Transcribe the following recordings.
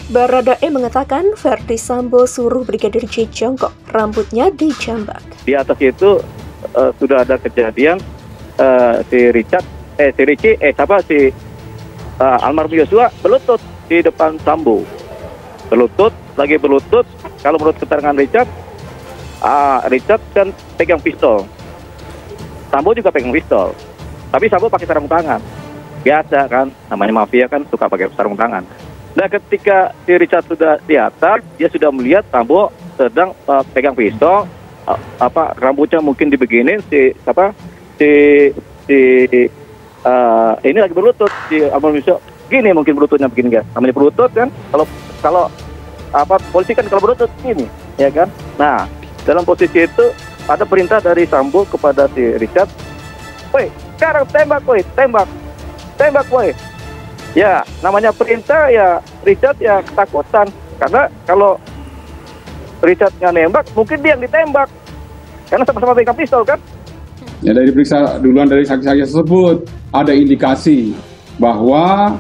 Baradae mengatakan Verdi Sambo suruh Brigadir J jongkok, rambutnya dijambak. Di atas itu sudah ada kejadian almarhum Yosua berlutut di depan Sambo. Berlutut, kalau menurut keterangan Richard kan pegang pistol. Sambo juga pegang pistol. Tapi Sambo pakai sarung tangan. Biasa kan, namanya mafia kan suka pakai sarung tangan. Nah, ketika si Richard sudah di atas, dia sudah melihat Sambo sedang pegang pistol, rambutnya mungkin dibeginin ini lagi berlutut si almarhum Yosua. Gini mungkin berlututnya begini kan. Namanya berlutut kan, kalau polisi kan kalau berlutut gini, ya kan. Nah, dalam posisi itu ada perintah dari Sambo kepada si Richard, "Woi, sekarang tembak, woi, tembak, woi." Ya, namanya perintah ya, Richard ya ketakutan. Karena kalau Richard nggak nembak, mungkin dia yang ditembak. Karena sama-sama pegang pistol kan. Ya, dari periksa duluan dari saksi-saksi tersebut, ada indikasi bahwa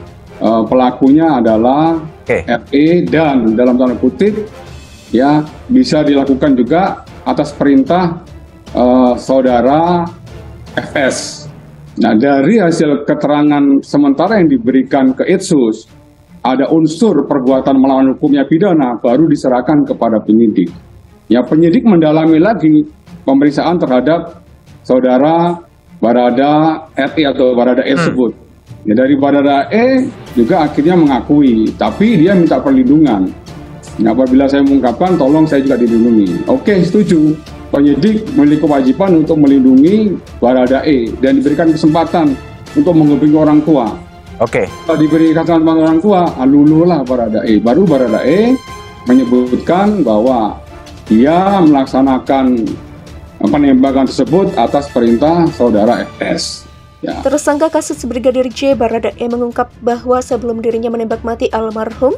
pelakunya adalah RE dan dalam tanda kutip ya bisa dilakukan juga atas perintah saudara FS. Nah, dari hasil keterangan sementara yang diberikan ke Itsus, ada unsur perbuatan melawan hukumnya pidana baru diserahkan kepada penyidik. Ya, penyidik mendalami lagi pemeriksaan terhadap saudara Barada RI atau Barada E tersebut. Ya, dari Barada E juga akhirnya mengakui, tapi dia minta perlindungan. Nah, apabila saya mengungkapkan, tolong saya juga dilindungi. Oke, setuju. Penyidik memiliki kewajiban untuk melindungi Baradae dan diberikan kesempatan untuk menghubungi orang tua. Oke. Kalau diberi kesempatan orang tua, lululah Baradae. Baru Baradae menyebutkan bahwa dia melaksanakan penembakan tersebut atas perintah saudara FS. Ya. Tersangka kasus Brigadir J, Baradae mengungkap bahwa sebelum dirinya menembak mati almarhum,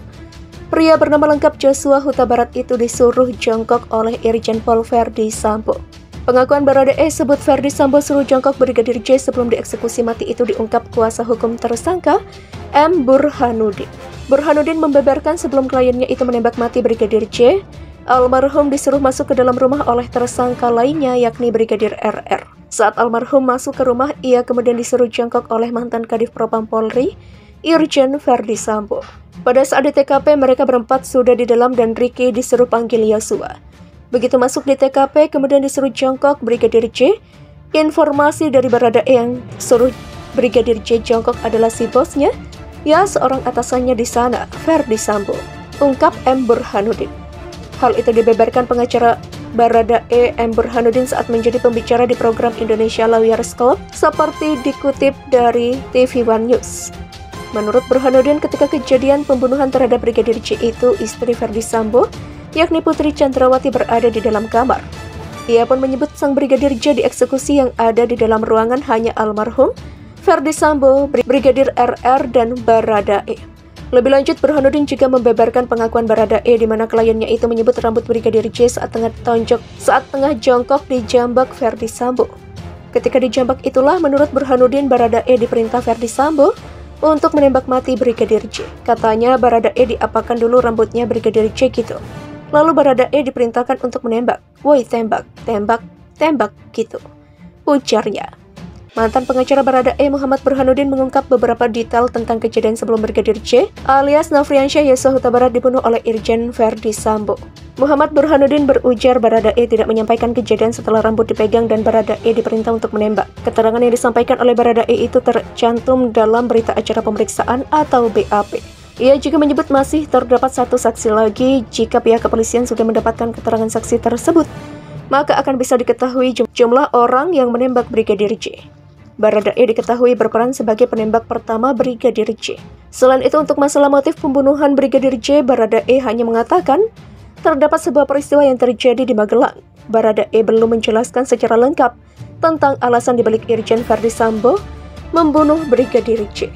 pria bernama lengkap Joshua Huta Barat itu disuruh jongkok oleh Irjen Pol Verdi Sambo. Pengakuan Baradae sebut Verdi Sambo suruh jongkok Brigadir J sebelum dieksekusi mati itu diungkap kuasa hukum tersangka M. Burhanuddin. Burhanuddin membeberkan sebelum kliennya itu menembak mati Brigadir J, almarhum disuruh masuk ke dalam rumah oleh tersangka lainnya yakni Brigadir RR. Saat almarhum masuk ke rumah, ia kemudian disuruh jongkok oleh mantan Kadif Propam Polri, Irjen Verdi Sambo. Pada saat di TKP, mereka berempat sudah di dalam dan Ricky disuruh panggil Yosua. Begitu masuk di TKP, kemudian disuruh jongkok Brigadir J. Informasi dari Baradae yang suruh Brigadir J jongkok adalah si bosnya, ya seorang atasannya di sana, Verdi Sambo, ungkap M. Burhanuddin. Hal itu dibeberkan pengacara Baradae M. Burhanuddin saat menjadi pembicara di program Indonesia Lawyers Club seperti dikutip dari TV One News. Menurut Burhanuddin, ketika kejadian pembunuhan terhadap Brigadir J itu, istri Verdi Sambo, yakni Putri Chandrawati berada di dalam kamar. Ia pun menyebut sang Brigadir J dieksekusi yang ada di dalam ruangan hanya almarhum, Verdi Sambo, Brigadir RR, dan Baradae. Lebih lanjut, Burhanuddin juga membeberkan pengakuan Baradae di mana kliennya itu menyebut rambut Brigadir J saat tengah jongkok dijambak Verdi Sambo. Ketika dijambak itulah, menurut Burhanuddin, Baradae diperintah Verdi Sambo untuk menembak mati Brigadir J. Katanya Baradae diapakan dulu rambutnya Brigadir J gitu. Lalu Baradae diperintahkan untuk menembak. "Woi, tembak, tembak, tembak," gitu, ujarnya. Mantan pengacara Baradae Muhammad Burhanuddin mengungkap beberapa detail tentang kejadian sebelum Brigadir J alias Nofriansyah Yosua Huta Barat dibunuh oleh Irjen Verdi Sambo. Muhammad Burhanuddin berujar Baradae tidak menyampaikan kejadian setelah rambut dipegang dan Baradae diperintah untuk menembak. Keterangan yang disampaikan oleh Baradae itu tercantum dalam berita acara pemeriksaan atau BAP. Ia juga menyebut masih terdapat satu saksi lagi. Jika pihak kepolisian sudah mendapatkan keterangan saksi tersebut, maka akan bisa diketahui jumlah orang yang menembak Brigadir J. Baradae diketahui berperan sebagai penembak pertama Brigadir J. Selain itu, untuk masalah motif pembunuhan Brigadir J, Baradae hanya mengatakan terdapat sebuah peristiwa yang terjadi di Magelang. Baradae belum menjelaskan secara lengkap tentang alasan dibalik Irjen Verdi Sambo membunuh Brigadir J.